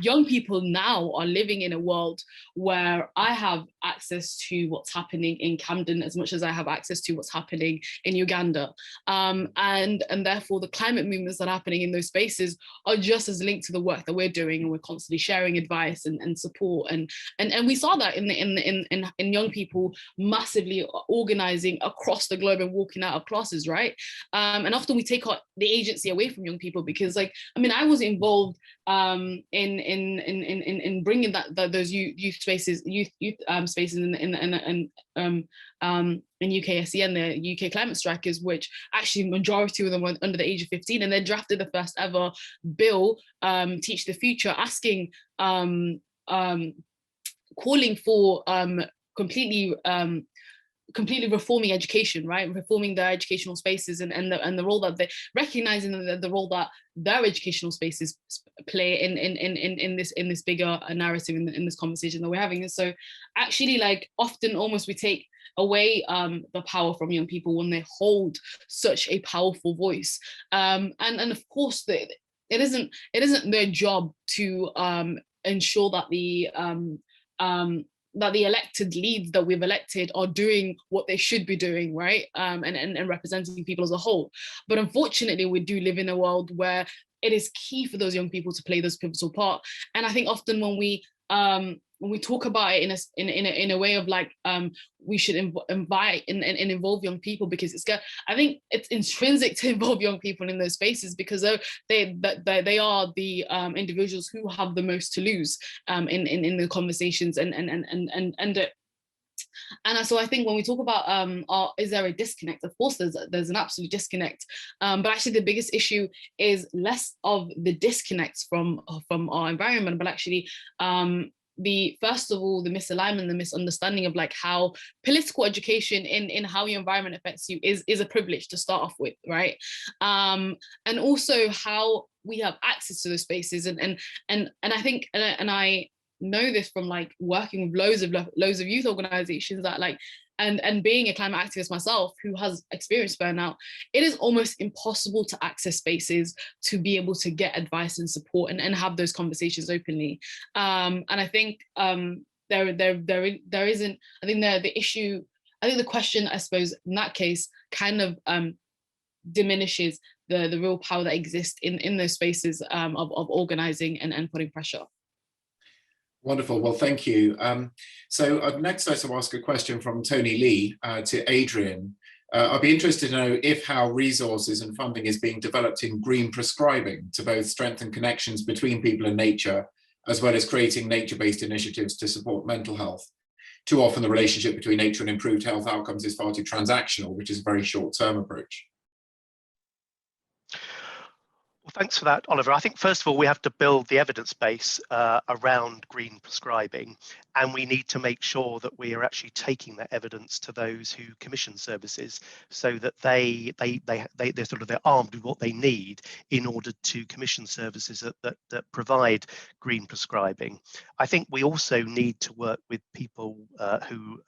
young people now are living in a world where I have access to what's happening in Camden as much as I have access to what's happening in Uganda. And therefore the climate movements that are happening in those spaces are just as linked to the work that we're doing, and we're constantly sharing advice and support. And we saw that in young people massively organizing across the globe and walking out of classes, right? And often we take the agency away from young people because, like, I mean, I was involved in bringing those youth spaces spaces in UK SEN, the UK Climate Strikers, which actually majority of them were under the age of 15, and they drafted the first ever bill, Teach the Future, asking calling for completely reforming education, right? Reforming their educational spaces and the role that they recognizing the role that their educational spaces play in this bigger narrative in this conversation that we're having. And so actually, like, often almost we take away the power from young people when they hold such a powerful voice. And of course it isn't their job to ensure that the elected leads that we've elected are doing what they should be doing, right? And representing people as a whole. But unfortunately, we do live in a world where it is key for those young people to play this pivotal part. And I think often when we talk about it in a way of like, we should invite and involve young people, because I think it's intrinsic to involve young people in those spaces, because they are the individuals who have the most to lose in the conversations, and And so I think when we talk about is there a disconnect? Of course, there's an absolute disconnect. But actually, the biggest issue is less of the disconnects from our environment, but actually first of all, the misalignment, the misunderstanding of like how political education in how your environment affects you is a privilege to start off with, right? And also how we have access to those spaces, and I think and I know this from like working with loads of youth organizations that like and being a climate activist myself who has experienced burnout, it is almost impossible to access spaces to be able to get advice and support and have those conversations openly. And I think there isn't, I think the issue, I think the question, I suppose, in that case kind of diminishes the real power that exists in those spaces of organizing and putting pressure. Wonderful. Well, thank you. So next I shall ask a question from Tony Lee to Adrian. I'd be interested to know if how resources and funding is being developed in green prescribing to both strengthen connections between people and nature, as well as creating nature-based initiatives to support mental health. Too often the relationship between nature and improved health outcomes is far too transactional, which is a very short-term approach. Well, thanks for that, Oliver. I think first of all, we have to build the evidence base around green prescribing, and we need to make sure that we are actually taking that evidence to those who commission services, so that they're armed with what they need in order to commission services that provide green prescribing. I think we also need to work with people who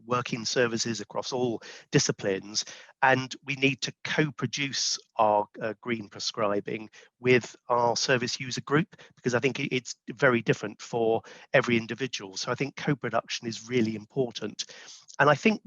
work in services across all disciplines, and we need to co-produce our green prescribing with our service user group, because I think it's very different for every individual. So I think co-production is really important. And I think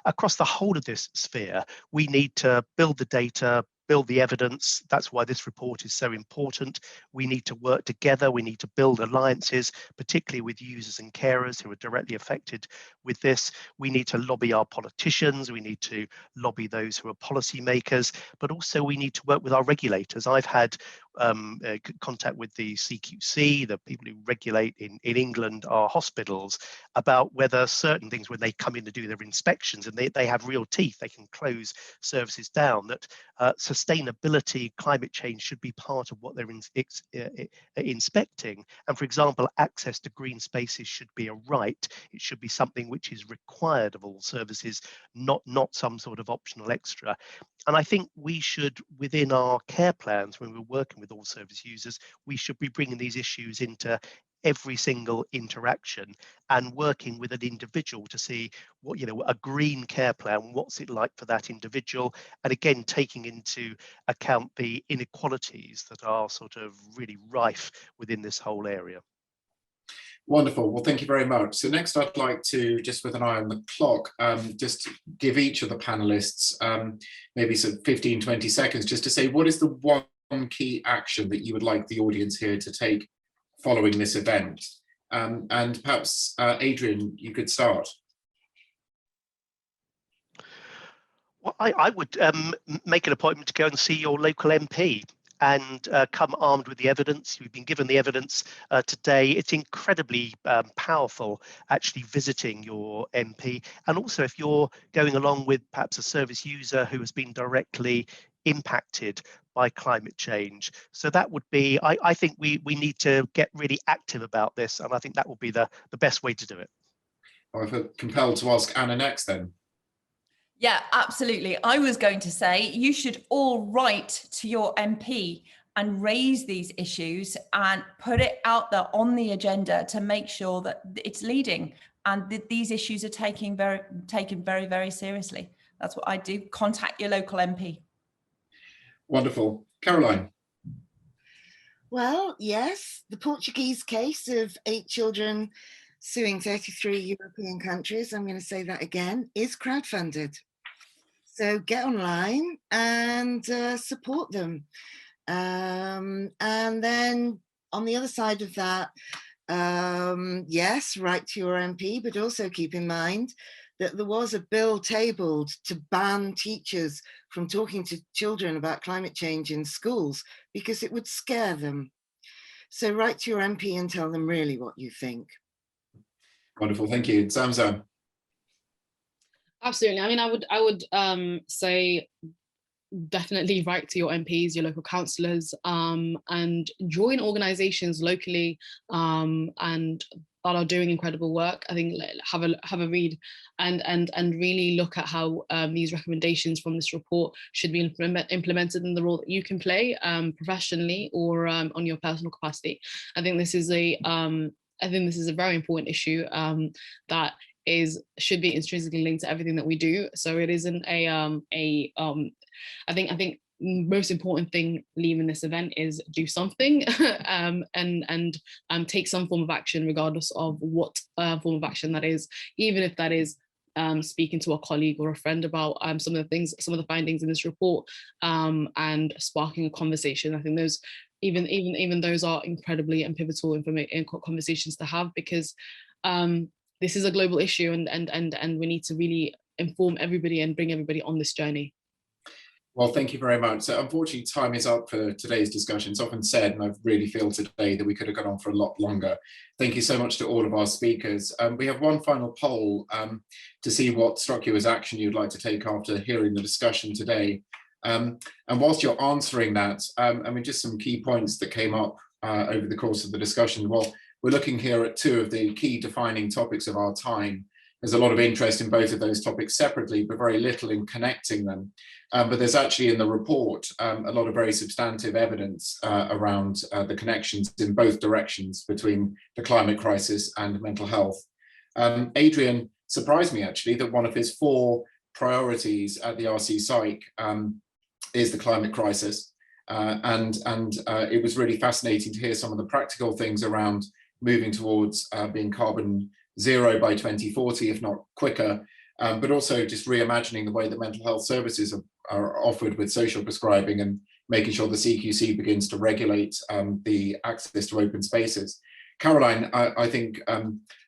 across the whole of this sphere, we need to build the data, build the evidence. That's why this report is so important. We need to work together. We need to build alliances, particularly with users and carers who are directly affected with this. We need to lobby our politicians. We need to lobby those who are policymakers, but also we need to work with our regulators. I've had contact with the CQC, the people who regulate in England our hospitals, about whether certain things, when they come in to do their inspections and they have real teeth, they can close services down, that sustainability, climate change should be part of what they're inspecting. And for example, access to green spaces should be a right. It should be something which is required of all services, not some sort of optional extra. And I think we should, within our care plans, when we're working with all service users, we should be bringing these issues into every single interaction and working with an individual to see what, a green care plan, what's it like for that individual? And again, taking into account the inequalities that are sort of really rife within this whole area. Wonderful. Well, thank you very much. So next I'd like to, just with an eye on the clock, just give each of the panelists maybe some 15, 20 seconds just to say, what is the one key action that you would like the audience here to take following this event? And perhaps, Adrian, you could start. Well, I would make an appointment to go and see your local MP and come armed with the evidence. You've been given the evidence today. It's incredibly powerful actually visiting your MP. And also if you're going along with perhaps a service user who has been directly impacted by climate change. So that would be, I think we need to get really active about this, and I think that will be the best way to do it. I feel compelled to ask Anna next then. Yeah, absolutely. I was going to say you should all write to your MP and raise these issues and put it out there on the agenda to make sure that it's leading and that these issues are taken very, very seriously. That's what I do. Contact your local MP. Wonderful. Caroline. Well, yes, the Portuguese case of 8 children suing 33 European countries, I'm going to say that again, is crowdfunded. So get online and support them. And then on the other side of that, yes, write to your MP, but also keep in mind that there was a bill tabled to ban teachers from talking to children about climate change in schools because it would scare them. So write to your MP and tell them really what you think. Wonderful, thank you. Zamzam. Absolutely. I mean, I would say definitely write to your MPs, your local councillors, and join organisations locally and that are doing incredible work. I think have a read and really look at how these recommendations from this report should be implemented in the role that you can play professionally or on your personal capacity. I think this is a very important issue that should be intrinsically linked to everything that we do. So it isn't I think most important thing leaving this event is do something and take some form of action, regardless of what form of action that is, even if that is speaking to a colleague or a friend about some of the findings in this report and sparking a conversation. I think those even those are incredibly and pivotal conversations to have, because this is a global issue and we need to really inform everybody and bring everybody on this journey. Well, thank you very much. So unfortunately, time is up for today's discussion. It's often said, and I really feel today that we could have gone on for a lot longer. Thank you so much to all of our speakers. We have one final poll to see what struck you as action you'd like to take after hearing the discussion today. And whilst you're answering that, I mean, just some key points that came up over the course of the discussion. Well, we're looking here at two of the key defining topics of our time. There's a lot of interest in both of those topics separately, but very little in connecting them. But there's actually in the report a lot of very substantive evidence around the connections in both directions between the climate crisis and mental health. Adrian surprised me actually that one of his 4 priorities at the RCPsych is the climate crisis. And it was really fascinating to hear some of the practical things around moving towards being carbon zero by 2040, if not quicker, but also just reimagining the way that mental health services are offered with social prescribing and making sure the CQC begins to regulate the access to open spaces. Caroline, I think,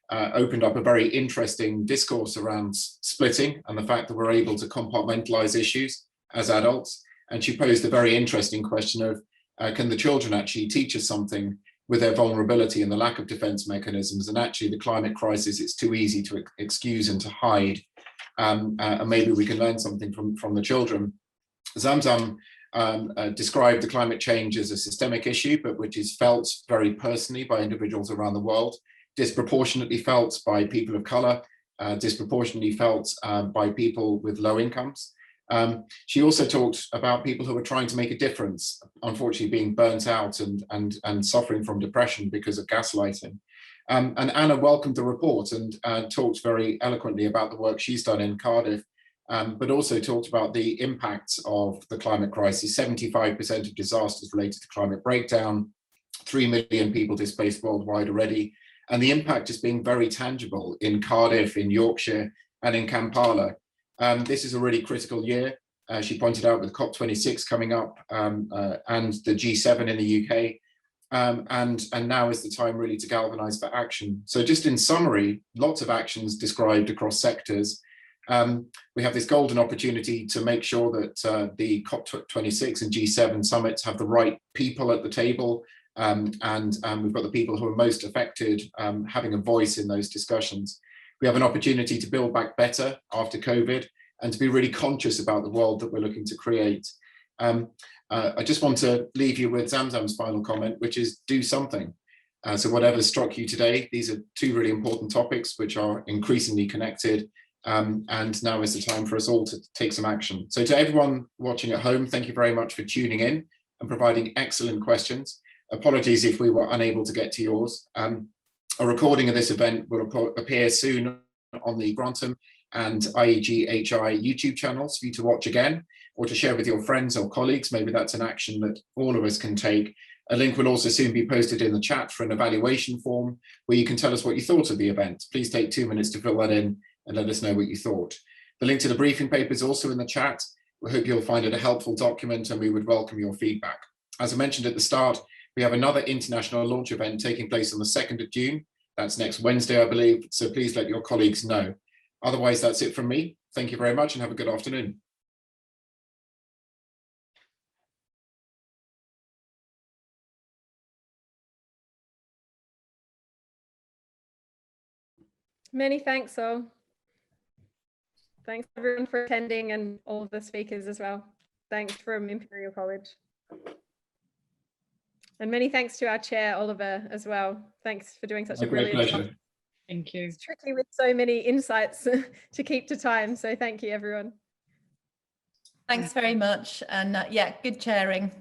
opened up a very interesting discourse around splitting and the fact that we're able to compartmentalize issues as adults. And she posed a very interesting question of, can the children actually teach us something with their vulnerability and the lack of defense mechanisms? And actually the climate crisis, it's too easy to excuse and to hide. And maybe we can learn something from the children. Zamzam described the climate change as a systemic issue, but which is felt very personally by individuals around the world, disproportionately felt by people of color, disproportionately felt by people with low incomes. She also talked about people who are trying to make a difference, unfortunately being burnt out and suffering from depression because of gaslighting. And Anna welcomed the report and talked very eloquently about the work she's done in Cardiff, but also talked about the impacts of the climate crisis. 75% of disasters related to climate breakdown, 3 million people displaced worldwide already, and the impact is being very tangible in Cardiff, in Yorkshire, and in Kampala. This is a really critical year. She pointed out with COP26 coming up and the G7 in the UK. And now is the time really to galvanize for action. So just in summary, lots of actions described across sectors. We have this golden opportunity to make sure that the COP26 and G7 summits have the right people at the table. And we've got the people who are most affected having a voice in those discussions. We have an opportunity to build back better after COVID and to be really conscious about the world that we're looking to create. I just want to leave you with Zamzam's final comment, which is do something. So whatever struck you today, these are 2 really important topics which are increasingly connected. And now is the time for us all to take some action. So to everyone watching at home, thank you very much for tuning in and providing excellent questions. Apologies if we were unable to get to yours. A recording of this event will appear soon on the Grantham and IEGHI YouTube channels for you to watch again or to share with your friends or colleagues. Maybe that's an action that all of us can take. A link will also soon be posted in the chat for an evaluation form where you can tell us what you thought of the event. Please take 2 minutes to fill that in and let us know what you thought. The link to the briefing paper is also in the chat. We hope you'll find it a helpful document and we would welcome your feedback. As I mentioned at the start, we have another international launch event taking place on the 2nd of June. That's next Wednesday, I believe. So please let your colleagues know. Otherwise, that's it from me. Thank you very much and have a good afternoon. Many thanks, all. Thanks everyone for attending and all of the speakers as well. Thanks from Imperial College. And many thanks to our chair, Oliver, as well. Thanks for doing such a great brilliant pleasure. job. Thank you. It's tricky with so many insights to keep to time. So thank you, everyone. Thanks very much. And yeah, good chairing.